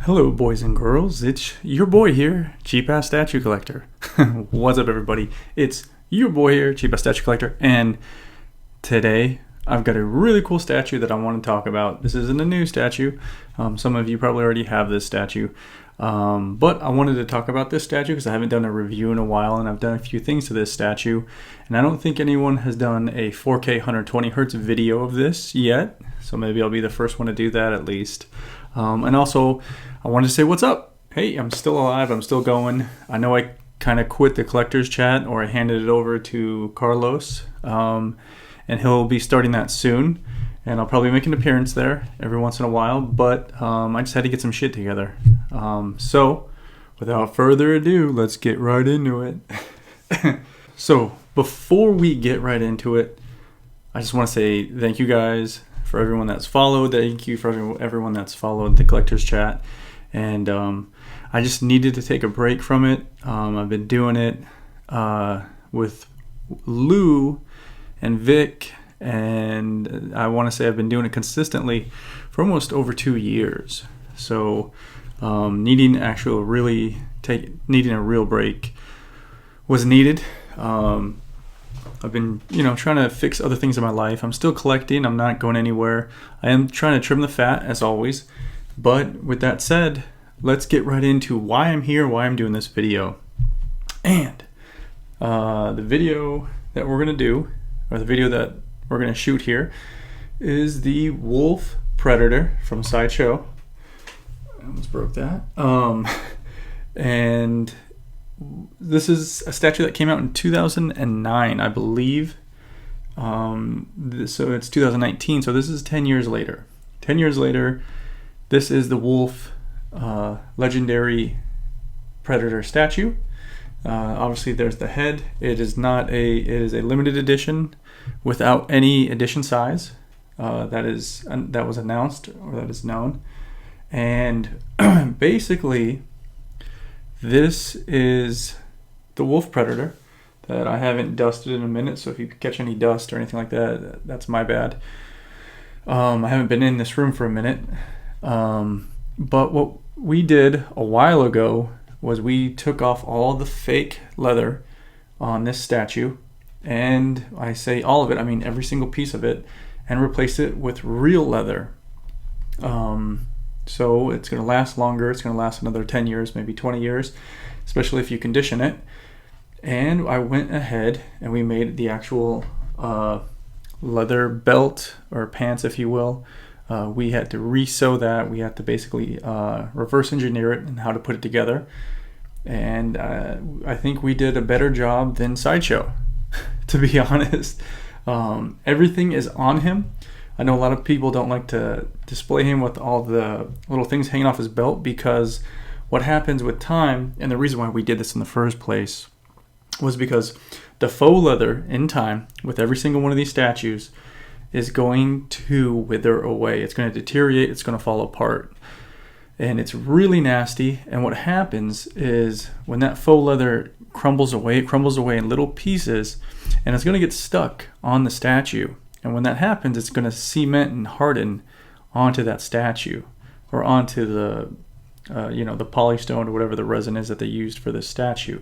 Hello, boys and girls. It's your boy here, Cheap Ass Statue Collector. What's up, everybody? It's your boy here, Cheap Ass Statue Collector, and today I've got a really cool statue that I want to talk about. This isn't a new statue. Some of you probably already have this statue, but I wanted to talk about this statue because I haven't done a review in a while, and I've done a few things to this statue, and I don't think anyone has done a 4K 120 hertz video of this yet, so maybe I'll be the first one to do that at least. And also, I wanted to say what's up. Hey, I'm still alive. I'm still going. I know I kind of quit the collector's chat, or I handed it over to Carlos, and he'll be starting that soon. And I'll probably make an appearance there every once in a while. But I just had to get some shit together. So, without further ado, let's get right into it. So, before we get right into it, I just want to say thank you guys for everyone that's followed. Thank you for everyone that's followed the collector's chat. And I just needed to take a break from it. I've been doing it with Lou and Vic, and I want to say I've been doing it consistently for almost over 2 years. So needing a real break was needed. I've been, trying to fix other things in my life. I'm still collecting. I'm not going anywhere. I am trying to trim the fat, as always. But with that said, let's get right into why I'm here, why I'm doing this video. And the video that we're going to do, or the video that we're going to shoot here, is the Wolf Predator from Sideshow. I almost broke that. And this is a statue that came out in 2009, I believe. So it's 2019, so this is 10 years later. 10 years later, this is the Wolf legendary Predator statue. Obviously, there's the head. It is a limited edition without any edition size. That was announced, or that is known. And basically, this is the Wolf Predator that I haven't dusted in a minute, so if you catch any dust or anything like that, that's my bad. I haven't been in this room for a minute. But what we did a while ago was we took off all the fake leather on this statue, and I say all of it, I mean every single piece of it, and replaced it with real leather. So it's going to last longer. It's going to last another 10 years, maybe 20 years, especially if you condition it. And I went ahead and we made the actual leather belt, or pants, if you will. We had to re-sew that. We had to basically reverse engineer it and how to put it together. And I think we did a better job than Sideshow, to be honest. Everything is on him. I know a lot of people don't like to display him with all the little things hanging off his belt, because what happens with time, and the reason why we did this in the first place, was because the faux leather in time with every single one of these statues is going to wither away. It's going to deteriorate. It's going to fall apart. And it's really nasty. And what happens is when that faux leather crumbles away, it crumbles away in little pieces, and it's going to get stuck on the statue. And when that happens, it's going to cement and harden onto that statue, or onto the, the polystone or whatever the resin is that they used for this statue,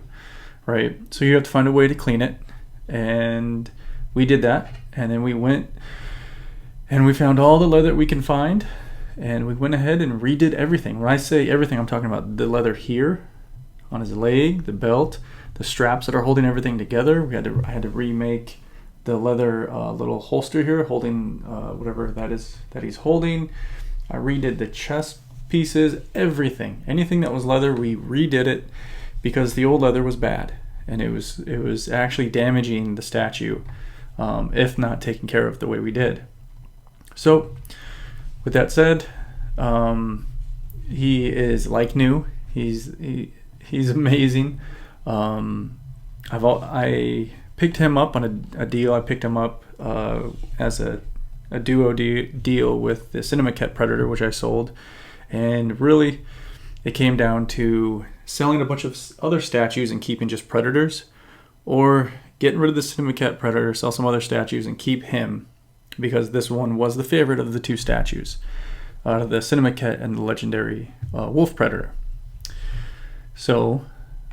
right? So you have to find a way to clean it, and we did that. And then we went and we found all the leather we can find, and we went ahead and redid everything. When I say everything, I'm talking about the leather here on his leg, the belt, the straps that are holding everything together. I had to remake the leather little holster here holding whatever that is that he's holding. I redid the chest pieces, everything. Anything that was leather, we redid it, because the old leather was bad, and it was actually damaging the statue, if not taken care of the way we did. So with that said, he is like new. He's amazing. I picked him up on a deal. I picked him up as a duo deal with the Cinemaket Predator, which I sold. And really, it came down to selling a bunch of other statues and keeping just Predators, or getting rid of the Cinemaket Predator, sell some other statues, and keep him, because this one was the favorite of the two statues. the Cinemaket and the legendary Wolf Predator. So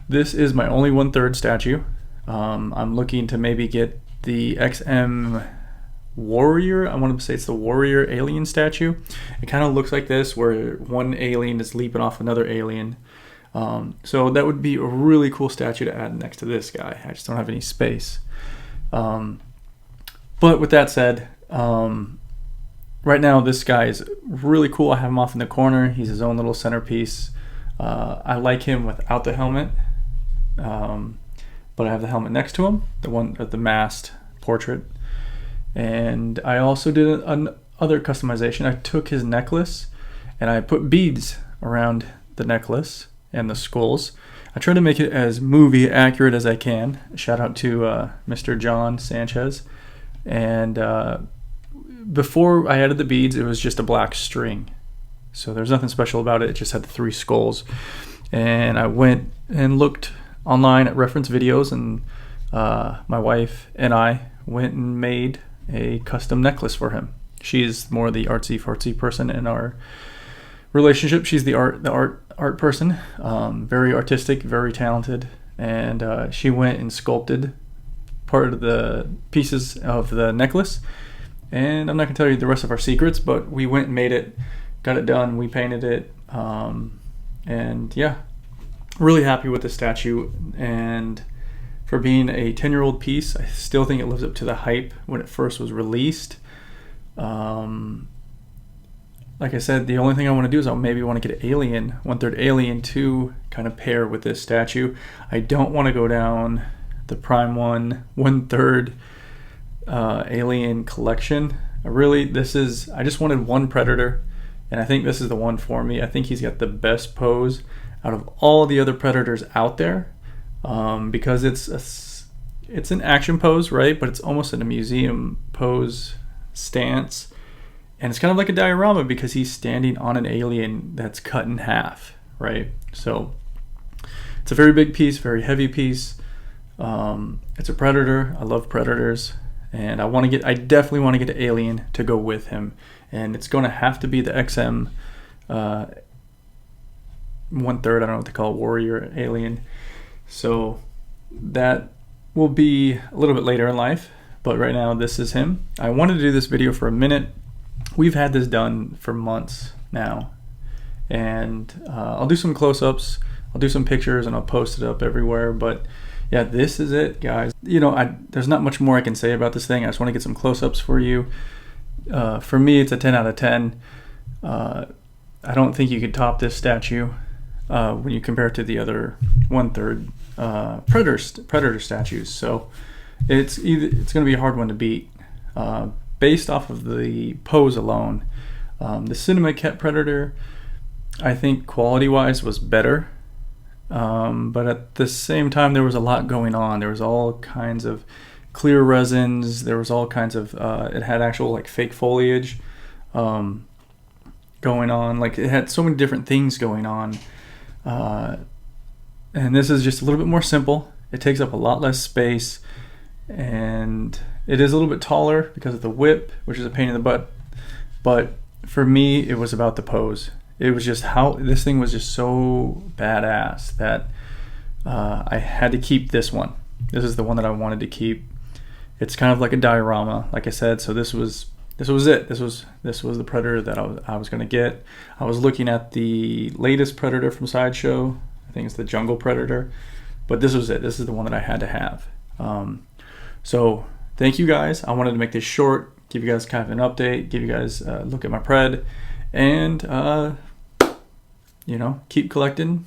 this is my only 1/3 statue. I'm looking to maybe get the XM Warrior. I want to say it's the Warrior alien statue. It kind of looks like this, where one alien is leaping off another alien. So that would be a really cool statue to add next to this guy. I just don't have any space. But with that said, right now this guy is really cool. I have him off in the corner. He's his own little centerpiece. I like him without the helmet, but I have the helmet next to him, the one at the masked portrait. And I also did another customization. I took his necklace and I put beads around the necklace and the skulls. I try to make it as movie accurate as I can. Shout out to Mr. John Sanchez. And before I added the beads, it was just a black string. So there's nothing special about it. It just had the 3 skulls. And I went and looked online at reference videos, and my wife and I went and made a custom necklace for him. She's more the artsy fartsy person in our relationship. She's the art person, very artistic, very talented, and she went and sculpted part of the pieces of the necklace. And I'm not gonna tell you the rest of our secrets, but we went and made it, got it done, we painted it, and yeah, really happy with the statue. And for being a 10-year-old piece, I still think it lives up to the hype when it first was released. Like I said, the only thing I want to do is I'll maybe want to get Alien, 1/3 Alien to kind of pair with this statue. I don't want to go down the Prime 1/3 Alien collection. I just wanted one Predator, and I think this is the one for me. I think he's got the best pose out of all the other Predators out there, because it's an action pose, right? But it's almost in a museum pose stance. And it's kind of like a diorama because he's standing on an alien that's cut in half, right? So it's a very big piece, very heavy piece. It's a Predator. I love Predators, and I definitely want to get an Alien to go with him. And it's going to have to be the XM 1/3. I don't know what they call it, Warrior Alien. So that will be a little bit later in life, but right now this is him. I wanted to do this video for a minute. We've had this done for months now, and I'll do some close-ups, I'll do some pictures, and I'll post it up everywhere. But yeah, this is it, guys. You know, there's not much more I can say about this thing. I just want to get some close-ups for you. For me, it's a 10 out of 10. I don't think you could top this statue when you compare it to the other 1/3 Predator statues. So it's going to be a hard one to beat. Based off of the pose alone, the Cinemaket Predator, I think quality-wise was better, but at the same time there was a lot going on. There was all kinds of clear resins. There was all kinds of it had actual like fake foliage going on. Like, it had so many different things going on, and this is just a little bit more simple. It takes up a lot less space, and it is a little bit taller because of the whip, which is a pain in the butt. But for me, it was about the pose. It was just how this thing was just so badass that I had to keep this one. This is the one that I wanted to keep. It's kind of like a diorama, like I said. So this was it. This was the Predator that I was going to get. I was looking at the latest Predator from Sideshow. I think it's the Jungle Predator, but this was it. This is the one that I had to have. So thank you guys. I wanted to make this short, give you guys kind of an update, give you guys a look at my pred, and you know, keep collecting.